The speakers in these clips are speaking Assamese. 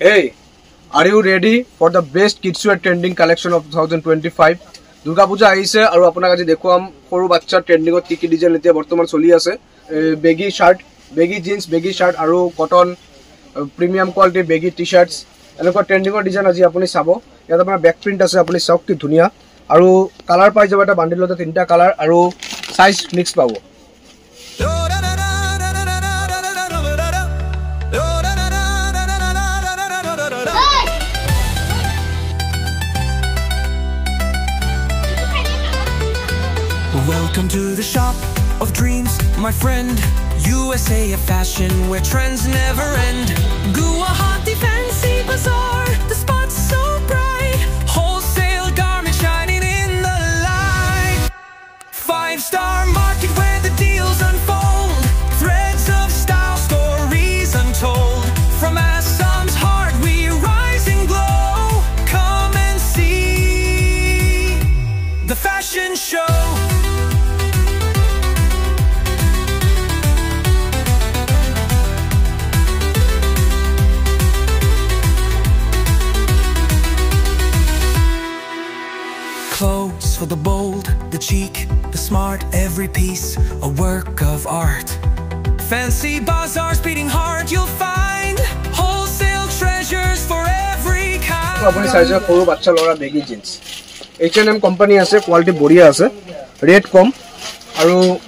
Hey, are you ready for the best kidswear trending collection of 2025? Durga Puja aise aru apna kaje dekhuam horu bachcha trending ot ki design etia bortoman choli ase baggy shirt, baggy jeans, baggy shirt aru cotton premium quality baggy t-shirts enokwa trending or design aji apuni sabo yata apna back print ase apuni sauk ki dhuniya aru color pai jaba eta bundle lote tinta color aru size mix pabo. Welcome to the shop of dreams, my friend. USA of fashion where trends never end. Guwahati Fancy Bazaar, the spot's so bright. Wholesale garments shining in the light. 5-star market where the deals unfold. Threads of style, stories untold. From Assam's heart we rise and glow. Come and see the fashion show. Clothes for the bold, the chic, the smart, every piece a work of art. Fancy bazaars beating hard, you'll find wholesale treasures for every kind. Apuni size horu bachcha lora baggy jeans. H&M company ase, quality boriya ase, rate kom aru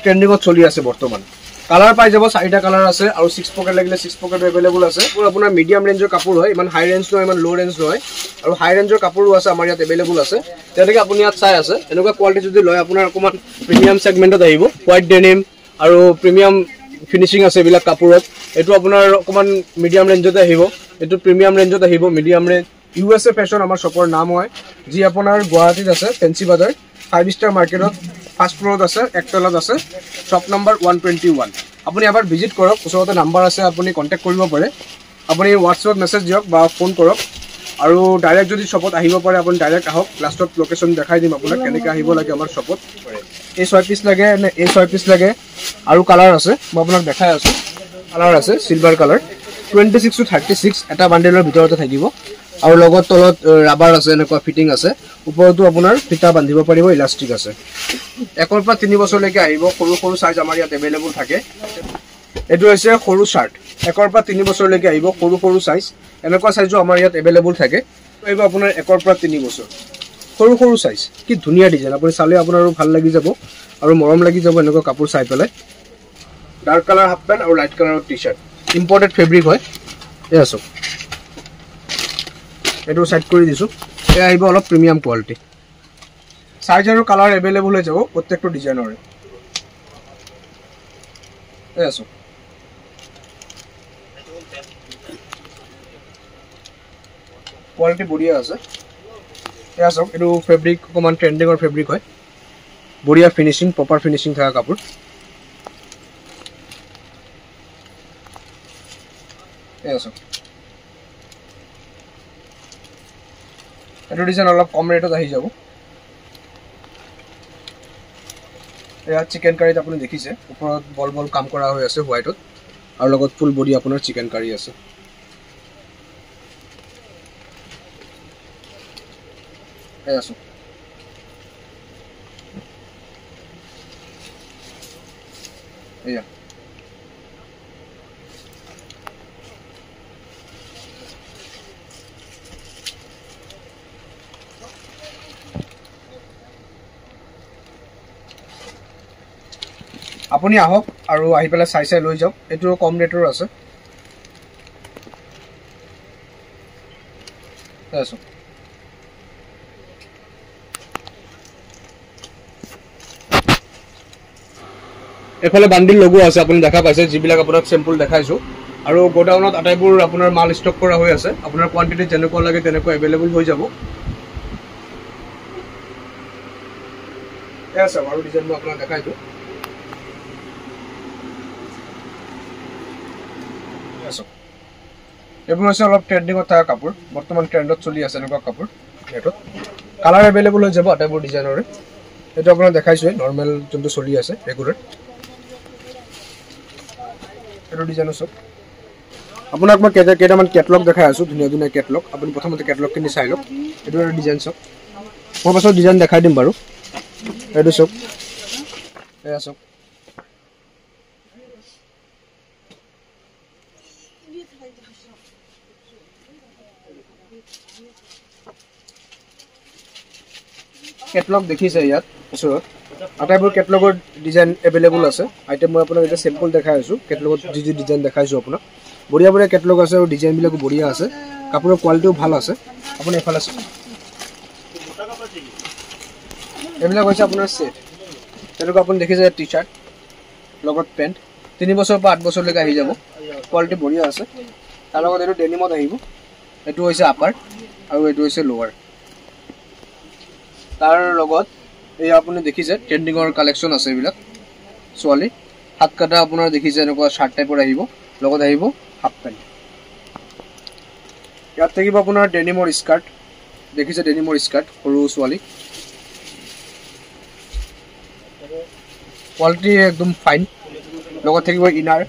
trending ot choli ase bortoman. Color pai jabo 4ta color ase aru 6 pocket lagile 6 pocket available ase. Pura apuna medium range er kapur hoy, iman high range no iman low range no hoy. Aru high range er kapur ase amar yat available ase. Teteke apuni yat sai ase. Enoka quality jodi loy apunar okoman premium segment ot ahibo. White denim aru premium finishing ase bilak kapurot. Etu apunar okoman medium range ot ahibo. Etu premium range ot ahibo medium range. USA Fashion amar shopor naam hoy. Ji apunar Guwahati ase Fancy Bazar 5-star market ot first floor ase ektalat ase shop number 121. Apuni abar visit korok usote number ase apuni contact koribo pare. Apuni WhatsApp message diok ba phone korok aru direct jodi shopot ahibo pare apuni direct ahok last of location dekhai dim apunak keneka ahibo lage amar shopot. A 6 piece lage na A 6 piece lage aru color ase moi apunak dekhai asu color ase silver color 26 to 36 eta bundle er bithorote thakibo aru logot tolot rubber ase enekwa fitting ase uporotu apunar fita bandhibo paribo elastic ase ekor pa 3 বছৰ লৈকে আহিব সৰু সৰু সাইজ আমাৰ ইয়াত अवेलेबल থাকে এটো হৈছে সৰু শাৰ্ট ekor pa 3 বছৰ লৈকে আহিব সৰু সৰু সাইজ এনেকুৱা সাইজও আমাৰ ইয়াত अवेलेबल থাকে এইব আপোনাৰ ekor pa 3 বছৰ সৰু সৰু সাইজ কি ধুনিয়া ডিজাইন আপুনি চালে আপোনাৰো ভাল লাগি যাব আৰু মৰম লাগি যাব এনেকুৱা কাপোৰ চাই পেলাই ডাৰ্ক কালাৰ হাফ প্যান্ট আৰু লাইট কালাৰৰ টি-শাৰ্ট ইম্পোৰ্টেড ফেব্ৰিক হয় এসো এটো সেট কৰি দিছো এ আহিব অলপ প্ৰিমিয়াম কোয়ালিটি সাইজ আৰু কালাৰ अवेलेबल হৈ যাব প্ৰত্যেকটো ডিজাইনৰ এসো কোয়ালিটি বঢ়িয়া আছে এসো এটো ফেব্রিক কমান ট্রেন্ডিং অর ফেব্রিক হয় বঢ়িয়া ফিনিশিং প্রপার ফিনিশিং থাকা কাপড় এসো এটো ডিজাইন অলপ কম ৰেটত আহি যাব এয়া চিকেন কাৰীত আপুনি দেখিছে ওপৰত বল বল কাম কৰা হৈ আছে হোৱাইটত আৰু লগত ফুল বডি আপোনাৰ চিকেন কাৰী আছে এয়াছো এয়া আপুনি আহক আৰু আহি পেলাই চাই চাই লৈ যাওক এটো কম ৰেটৰ আছে এসো এফালে বান্ডিল লগো আছে আপুনি দেখা পাইছে জিবিলাক আপোনাক স্যাম্পল দেখাইছো আৰু গোডাউনত আটাইবোৰ আপোনাৰ মাল ষ্টক কৰা হৈ আছে আপোনাৰ কোয়ান্টিটি যেনেকুৱা লাগে তেনেকুৱা अवेलेबल হৈ যাব এসো আৰু ডিজাইন মই আপোনাক দেখাইছো এবোৰ আছে অলপ ট্ৰেন্ডিং অত থকা কাপোৰ বৰ্তমান ট্ৰেন্ডত চলি আছে এনেকুৱা কাপোৰ এটো কালাৰ अवेलेबल হৈ যাব আটাইবোৰ ডিজাইনৰ এটো আপোনাক দেখাইছো নৰমাল যোনটো চলি আছে ৰেগুলাৰ এটো ডিজাইন আছে আপোনাক মই কেইটামান কেটলগ দেখাই আছোঁ, ধুনীয়া ধুনীয়া কেটলগ। আপুনি প্ৰথমতে কেটলগখিনি চাই লওক। এইটো এটা ডিজাইন চাওক, মই পাছত ডিজাইন দেখাই দিম বাৰু। এইটো চাওক, এয়া চাওক, কেটলগ দেখিছে ইয়াত ওচৰত। আটাইবোৰ কেটলগৰ ডিজাইন এভেইলেবল আছে। আইটেম মই আপোনাক এতিয়া চেম্পল দেখাই আছোঁ। কেটলগত যি যি ডিজাইন দেখাইছোঁ আপোনাক, বঢ়িয়া বঢ়িয়া কেটলগ আছে আৰু ডিজাইনবিলাকো বঢ়িয়া আছে। কাপোৰৰ কোৱালিটিও ভাল আছে। আপুনি এফালে চাওক, এইবিলাক হৈছে আপোনাৰ ছেট। তেনেকুৱা আপুনি দেখিছে টি চাৰ্ট লগত পেণ্ট, 3 বছৰৰ পৰা 8 বছৰলৈকে আহি যাব। কোৱালিটি বঢ়িয়া আছে। তাৰ লগত এইটো ডেনিমত আহিব। এইটো হৈছে আপাৰ আৰু এইটো হৈছে লোৱাৰ। তাৰ লগত এই আপুনি দেখিছে ট্ৰেণ্ডিঙৰ কালেকশ্যন আছে এইবিলাক। ছোৱালী হাত কাটা আপোনাৰ দেখিছে এনেকুৱা শ্বাৰ্ট টাইপৰ আহিব, লগত আহিব হাফ পেণ্ট। ইয়াত থাকিব আপোনাৰ ডেনিমৰ স্কাৰ্ট, দেখিছে ডেনিমৰ স্কাৰ্ট সৰু ছোৱালী। কোৱালিটি একদম ফাইন। লগত থাকিব ইনাৰ,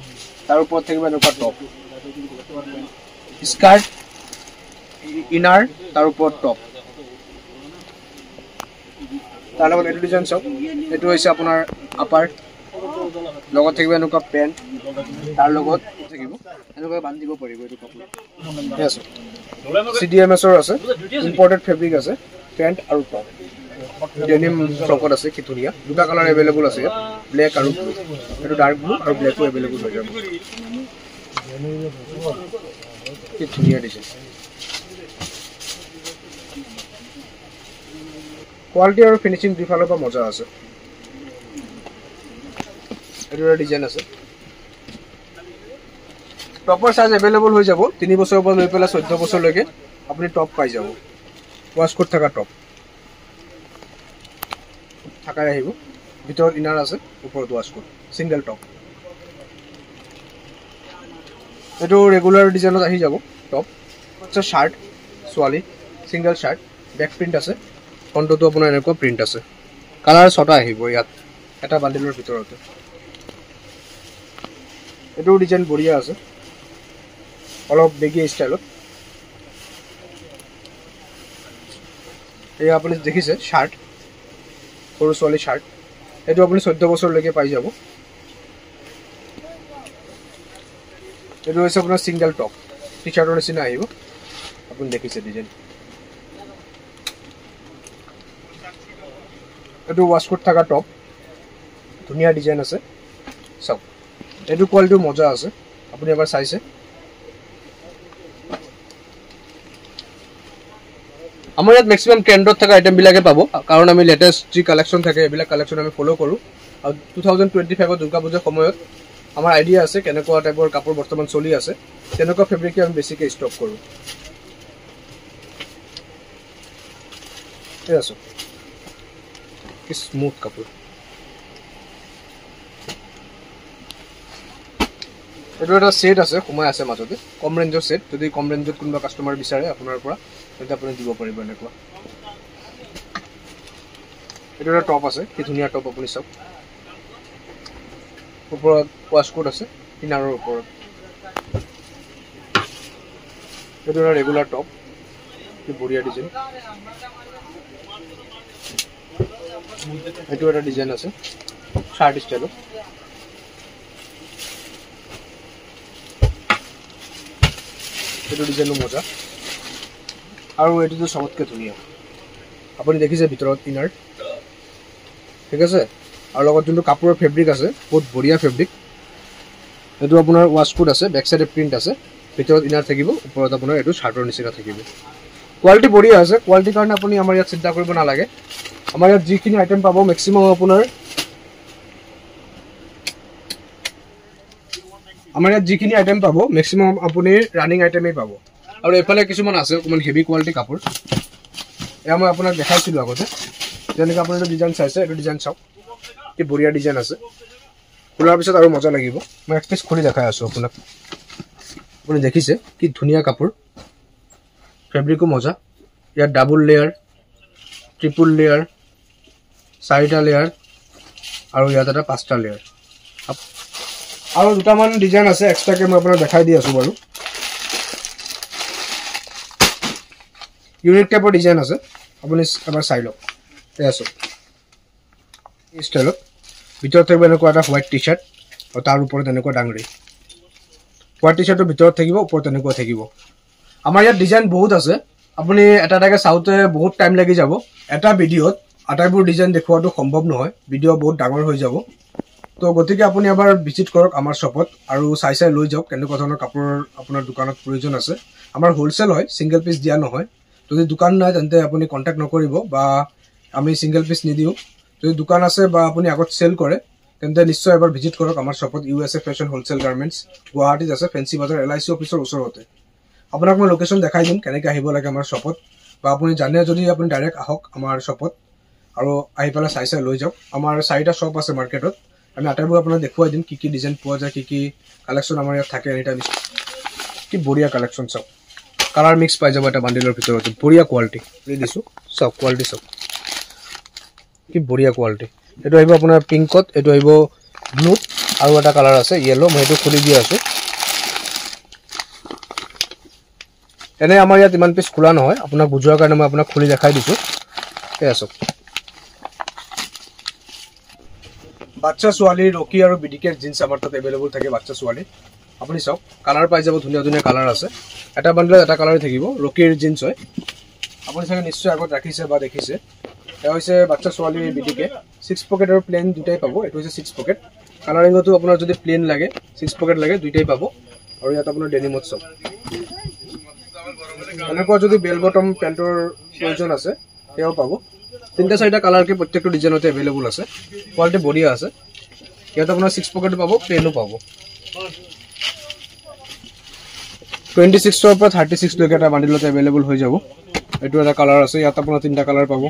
তাৰ ওপৰত থাকিব এনেকুৱা টপ, স্কাৰ্ট ইনাৰ তাৰ ওপৰত টপ। তাৰ লগত এইটো ডিজাইন চাওক, এইটো হৈছে আপোনাৰ আপাৰ, লগত থাকিব এনেকুৱা পেণ্ট, তাৰ লগত থাকিব এনেকুৱা বান্ধিব পাৰিব এইটো কাপোৰ। আছে CDMSৰ আছে, ইম্পৰ্টেড ফেব্ৰিক আছে, পেণ্ট আৰু টপ। ডেনিম ফ্ৰকত আছে, কি ধুনীয়া। দুটা কালাৰ এভেইলেবল আছে ইয়াত, ব্লেক আৰু ব্লু। এইটো ডাৰ্ক ব্লু আৰু ব্লেকো এভেইলেবল হৈ যাব। কি ধুনীয়া ডিজাইন। কোৱালিটি আৰু ফিনিচিং দুইফালৰ পৰা মজা আছে। এইটো এটা ডিজাইন আছে। টপৰ চাইজ এভেইলেবল হৈ যাব। 3 বছৰৰ পৰা লৈ পেলাই 14 বছৰলৈকে আপুনি টপ পাই যাব। ৱাছকোট থকা টপ থাকাই আহিব। ভিতৰত ইনাৰ আছে, ওপৰত ৱাছকোট, ছিংগল টপ। এইটো ৰেগুলাৰ ডিজাইনত আহি যাব টপ। আচ্ছা, শ্বাৰ্ট ছোৱালী, ছিংগল শ্বাৰ্ট, বেক প্ৰিণ্ট আছে, ফ্ৰণ্টতো আপোনাৰ এনেকুৱা প্ৰিণ্ট আছে। কালাৰ 6টা আহিব ইয়াত এটা বান্ডিলৰ ভিতৰতে। এইটো ডিজাইন বঢ়িয়া আছে, অলপ বেগী ষ্টাইলত। এয়া আপুনি দেখিছে শ্বাৰ্ট, সৰু ছোৱালী শ্বাৰ্ট। এইটো আপুনি 14 বছৰলৈকে পাই যাব। এইটো হৈছে আপোনাৰ ছিংগল টপ, টি চাৰ্টৰ নিচিনা আহিব। আপুনি দেখিছে ডিজাইন। এইটো ৱাছকোট থকা টপ, ধুনীয়া ডিজাইন আছে চাওক। এইটো কোৱালিটিও মজা আছে, আপুনি এবাৰ চাইছে। আমাৰ ইয়াত মেক্সিমাম ট্ৰেণ্ডত থকা আইটেমবিলাকে পাব, কাৰণ আমি লেটেষ্ট যি কালেকশ্যন থাকে এইবিলাক কালেকশ্যন আমি ফ'ল' কৰোঁ। আৰু 2025 দুৰ্গা পূজাৰ সময়ত আমাৰ আইডিয়া আছে কেনেকুৱা টাইপৰ কাপোৰ বৰ্তমান চলি আছে, তেনেকুৱা ফেব্ৰিকে আমি বেছিকৈ ষ্টক কৰোঁ। এই আছোঁ কি স্মুথ কাপোৰ। এইটো এটা ছেট আছে, সোমাই আছে মাজতে, কম ৰেঞ্জৰ ছেট। যদি কম ৰেঞ্জত কোনোবা কাষ্টমাৰ বিচাৰে আপোনাৰ পৰা, তেন্তে আপুনি দিব পাৰিব এনেকুৱা। এইটো এটা টপ আছে, কি ধুনীয়া টপ আপুনি চাওক। ওপৰত ৱাছকোট আছে, ইনাৰৰ ওপৰত। এইটো এটা ৰেগুলাৰ টপ, কি বঢ়িয়া ডিজাইন। এইটো এটা ডিজাইন আছে শ্বাৰ্ট ষ্টাইলত। এইটো ডিজাইনো মজা, আৰু এইটোতো চবতকৈ ধুনীয়া। আপুনি দেখিছে ভিতৰত ইনাৰ, ঠিক আছে। আৰু লগত যোনটো কাপোৰৰ ফেব্ৰিক আছে, বহুত বঢ়িয়া ফেব্ৰিক। এইটো আপোনাৰ ৱাছকোট আছে, বেক চাইডে প্ৰিণ্ট আছে, ভিতৰত ইনাৰ থাকিব, ওপৰত আপোনাৰ এইটো শ্বাৰ্টৰ নিচিনা থাকিব। কোৱালিটি বঢ়িয়া আছে। কোৱালিটিৰ কাৰণে আপুনি আমাৰ ইয়াত চিন্তা কৰিব নালাগে। আমাৰ ইয়াত যিখিনি আইটেম পাব মেক্সিমাম আপোনাৰ আপুনি ৰানিং আইটেমেই পাব। আৰু এইফালে কিছুমান আছে অকণমান হেভি কোৱালিটি কাপোৰ, এয়া মই আপোনাক দেখাইছিলোঁ আগতে। যেনেকৈ আপুনি এইটো ডিজাইন চাইছে, এইটো ডিজাইন চাওক, কি বঢ়িয়া ডিজাইন আছে। খোলাৰ পিছত আৰু মজা লাগিব। মই এক পিচ খুলি দেখাই আছোঁ আপোনাক। আপুনি দেখিছে কি ধুনীয়া কাপোৰ, ফেব্ৰিকো মজা। ইয়াত ডাবল লেয়াৰ, ট্ৰিপল লেয়াৰ, 4টা লেয়াৰ, আৰু ইয়াত এটা 5টা লেয়াৰ। আৰু দুটামান ডিজাইন আছে এক্সট্ৰাকৈ, মই আপোনাক দেখাই দি আছোঁ বাৰু। ইউনিক টাইপৰ ডিজাইন আছে আপুনি এবাৰ চাই লওক এয়া চাওক এই ষ্টাইলত ভিতৰত থাকিব এনেকুৱা এটা হোৱাইট টি চাৰ্ট আৰু তাৰ ওপৰত এনেকুৱা ডাঙৰি হোৱাইট টি চাৰ্টৰ ভিতৰত থাকিব ওপৰত এনেকুৱা থাকিব আমাৰ ইয়াত ডিজাইন বহুত আছে আপুনি এটা এটাকে চাওঁতে বহুত টাইম লাগি যাব এটা ভিডিঅ'ত আটাইবোৰ ডিজাইন দেখুৱাটো সম্ভৱ নহয় ভিডিঅ' বহুত ডাঙৰ হৈ যাব তো গতিকে আপুনি এবাৰ ভিজিট কৰক আমাৰ শ্বপত আৰু চাই লৈ যাওক কেনেকুৱা ধৰণৰ কাপোৰ আপোনাৰ দোকানত প্ৰয়োজন আছে আমাৰ হোলচেল হয় সিঙ্গেল পিস দিয়া নহয় যদি দোকান নাই তেন্তে আপুনি কন্টাক্ট নকৰিব বা আমি সিঙ্গেল পিস নিদিও যদি দোকান আছে বা আপুনি আগত সেল কৰে তেন্তে নিশ্চয় এবাৰ ভিজিট কৰক আমাৰ শ্বপত USA ফেশন হোলচেল গাৰ্মেন্টছ গুৱাহাটীত আছে ফেন্সি বাজাৰ LIC অফিচৰ ওচৰতে আপোনাক মই লোকেশন দেখাই দিম কেনেকৈ আহিব লাগে আমাৰ শ্বপত বা আপুনি জানে যদি আপুনি ডাইৰেক্ট আহক আমাৰ শ্বপত আৰু আহি পেলাই চাই লৈ যাওক আমাৰ 4টা শ্বপ আছে মাৰ্কেটত আমি আটাইবোৰ আপোনাক দেখুৱাই দিম কি ডিজাইন পোৱা যায় কি কালেকশ্যন আমাৰ ইয়াত থাকে এনিটাইম কি বঢ়িয়া কালেকশ্যন চাওক কালাৰ মিক্স পাই যাব এটা বান্ডিলৰ ভিতৰত বঢ়িয়া কোৱালিটি দিছো চাওক কোৱালিটি চাওক কি বঢ়িয়া কোৱালিটি এটো আহিব আপোনাৰ পিংকত এটো আহিব ব্লু আৰু এটা কালাৰ আছে ইয়েলো মই এটো খুলি দি আছো এনে আমাৰ ইয়াত ইমান পিস খোলা নহয় আপোনাক বুজোৱাৰ কাৰণে মই আপোনাক খুলি দেখাই দিছো এই আছো বাচ্চা সোয়ালি ৰকি আৰু বিডিকেৰ জিন্স আমাৰ তাত अवेलेबल থাকে বাচ্চা সোয়ালি আপুনি চাওক কালাৰ পাই যাব ধুনীয়া ধুনীয়া কালাৰ আছে এটা বান্ডলত এটা কালাৰ থাকিব ৰকিৰ জিন্স হয় আপুনি চাগে নিশ্চয় আগত ৰাখিছে বা দেখিছে এটা হৈছে বাচ্চা সোয়ালি বিডিকে 6 পকেট আৰু প্লেন দুটাই পাব এটো হৈছে 6 পকেট কালাৰিংটো আপোনাৰ যদি প্লেন লাগে 6 পকেট লাগে দুটাই পাব আৰু ইয়াত আপোনাৰ ডেনিমত চাওক এনেকুৱা যদি বেল বটম পেন্টৰ প্ৰয়োজন আছে এও পাব 3-4টা কালাৰ কে প্ৰত্যেকটো ডিজাইনতে अवेलेबल আছে কোৱালিটি বঢ়িয়া আছে ইয়াত আপোনাৰ 6 পকেট পাব প্লেনো পাব 26 ৰ পৰা 36 লৈকে এটা বান্ডিলতে अवेलेबल হৈ যাব এটো এটা কালাৰ আছে ইয়াত আপোনাৰ 3টা কালাৰ পাব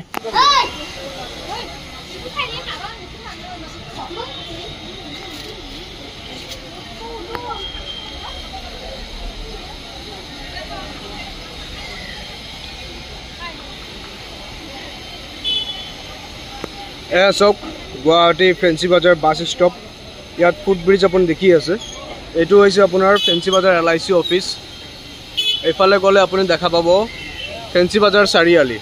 এয়া চক গুৱাহাটী ফেন্সি বাজাৰ বাস ষ্টপ ইয়াত ফুট ব্ৰিজ আপুনি দেখি আছে এটো হৈছে আপোনাৰ ফেন্সি বাজাৰ LIC অফিচ এফালে গলে আপুনি দেখা পাব ফেন্সি বাজাৰ চাৰিআলি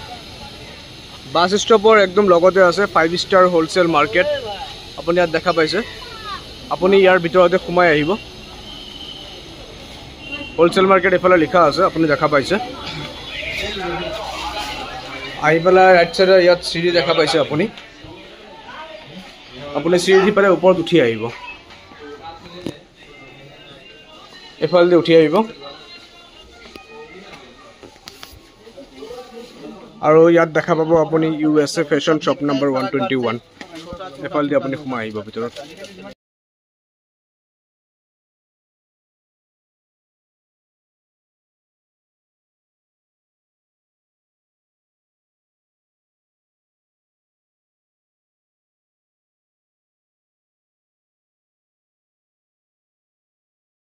বাস ষ্টপৰ একদম লগতে আছে 5 ষ্টাৰ হোলসেল মাৰ্কেট আপুনি ইয়াত দেখা পাইছে আপুনি ইয়াৰ ভিতৰতে সোমাই আহিব হোলসেল মাৰ্কেট এফালে লিখা আছে আপুনি দেখা পাইছে আইবলা ৰাইট সাইডে ইয়াত সিৰি দেখা পাইছে আপুনি সিৰি দি পাৰে ওপৰত উঠি আহিব এফালে দি উঠি আহিব আৰু ইয়াত দেখা পাব আপুনি USA ফেশন শপ নম্বৰ 121 এফালে দি আপুনি সোমাই আহিব ভিতৰত